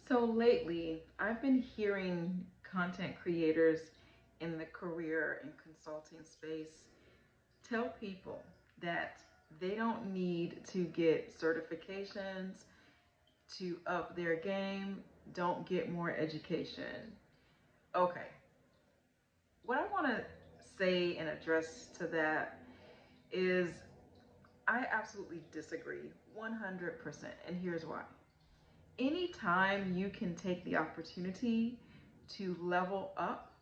So lately, I've been hearing content creators in the career and consulting space tell people that they don't need to get certifications to up their game, don't get more education. Okay, what I want to say and address to that is I absolutely disagree 100%, and here's why. Anytime you can take the opportunity to level up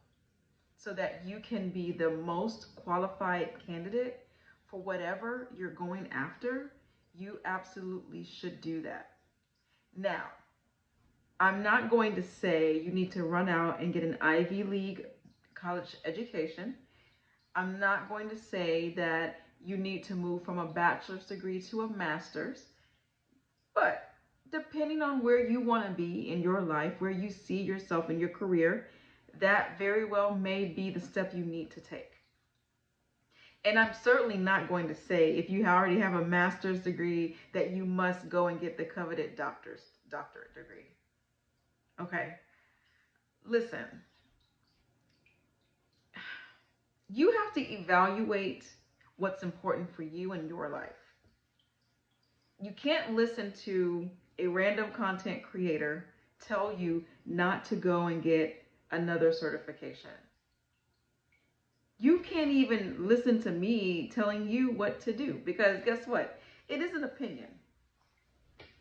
so that you can be the most qualified candidate for whatever you're going after, you absolutely should do that. Now, I'm not going to say you need to run out and get an Ivy League college education. I'm not going to say that you need to move from a bachelor's degree to a master's. But depending on where you want to be in your life, where you see yourself in your career, that very well may be the step you need to take. And I'm certainly not going to say if you already have a master's degree that you must go and get the coveted doctorate degree. Okay. Listen, you have to evaluate what's important for you in your life. You can't listen to a random content creator tell you not to go and get another certification. You can't even listen to me telling you what to do because guess what? It is an opinion.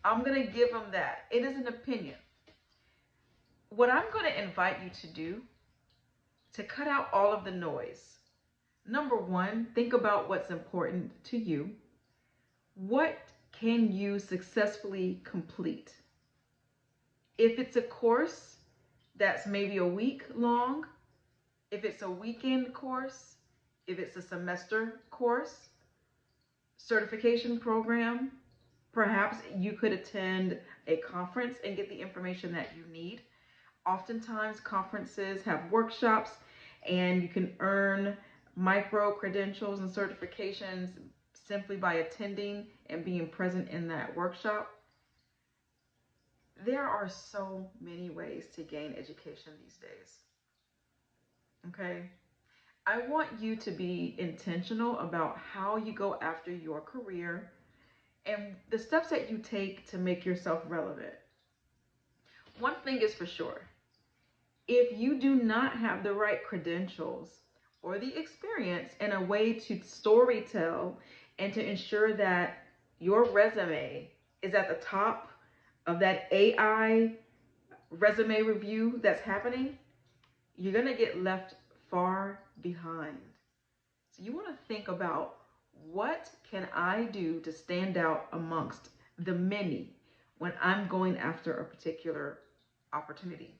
I'm going to give them that. It is an opinion. What I'm going to invite you to do to cut out all of the noise. Number one, think about what's important to you. What can you successfully complete? If it's a course that's maybe a week long, if it's a weekend course, if it's a semester course, certification program, perhaps you could attend a conference and get the information that you need. Oftentimes, conferences have workshops, and you can earn micro credentials and certifications simply by attending and being present in that workshop. There are so many ways to gain education these days. Okay? I want you to be intentional about how you go after your career and the steps that you take to make yourself relevant. One thing is for sure, if you do not have the right credentials or the experience and a way to storytell and to ensure that your resume is at the top of that AI resume review that's happening, you're going to get left far behind. So you want to think about what can I do to stand out amongst the many when I'm going after a particular opportunity.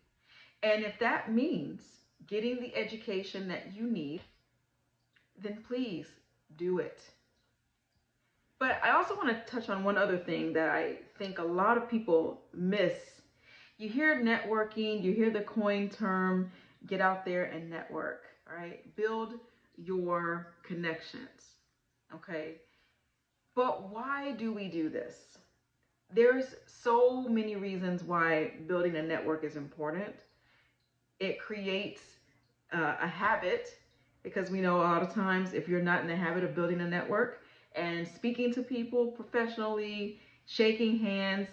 And if that means getting the education that you need, then please do it. But I also want to touch on one other thing that I think a lot of people miss. You hear networking, you hear the coin term, get out there and network, right? Build your connections, okay? But why do we do this? There's so many reasons why building a network is important. It creates a habit because we know a lot of times if you're not in the habit of building a network and speaking to people professionally, shaking hands,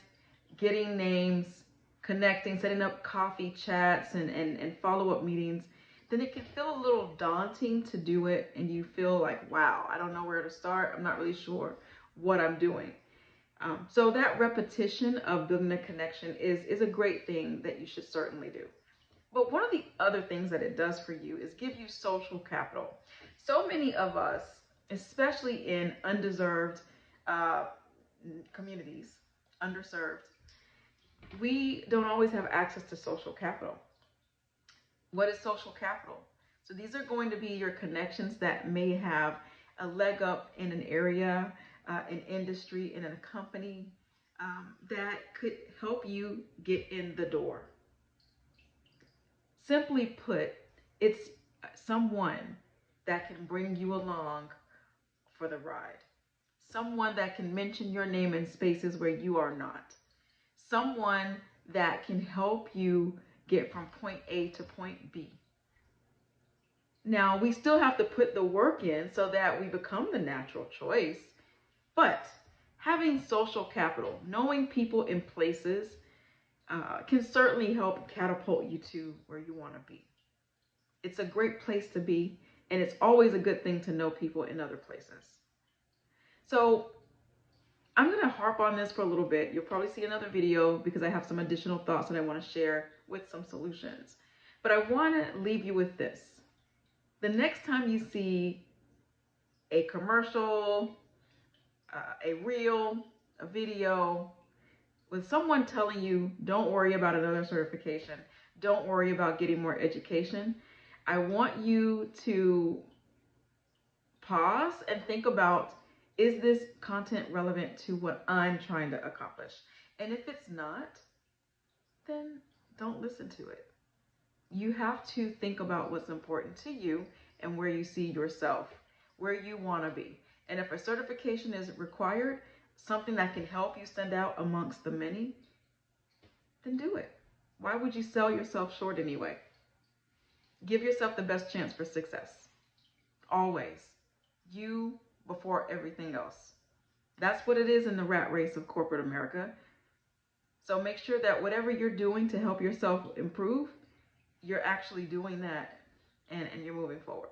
getting names, connecting, setting up coffee chats and follow-up meetings, then it can feel a little daunting to do it and you feel like, wow, I don't know where to start. I'm not really sure what I'm doing. So that repetition of building a connection is a great thing that you should certainly do. But one of the other things that it does for you is give you social capital. So many of us, especially in undeserved communities, underserved, we don't always have access to social capital. What is social capital? So these are going to be your connections that may have a leg up in an area, an industry, in a company that could help you get in the door. Simply put, it's someone that can bring you along for the ride. Someone that can mention your name in spaces where you are not. Someone that can help you get from point A to point B. Now, we still have to put the work in so that we become the natural choice, but having social capital, knowing people in places, can certainly help catapult you to where you want to be. It's a great place to be, and it's always a good thing to know people in other places. So I'm going to harp on this for a little bit. You'll probably see another video because I have some additional thoughts that I want to share with some solutions. But I want to leave you with this. The next time you see a commercial, a reel, a video with someone telling you, don't worry about another certification, don't worry about getting more education, I want you to pause and think about, is this content relevant to what I'm trying to accomplish? And if it's not, then don't listen to it. You have to think about what's important to you and where you see yourself, where you want to be. And if a certification is required, something that can help you stand out amongst the many, then do it. Why would you sell yourself short anyway? Give yourself the best chance for success. Always. You before everything else. That's what it is in the rat race of corporate America. So make sure that whatever you're doing to help yourself improve, you're actually doing that and you're moving forward.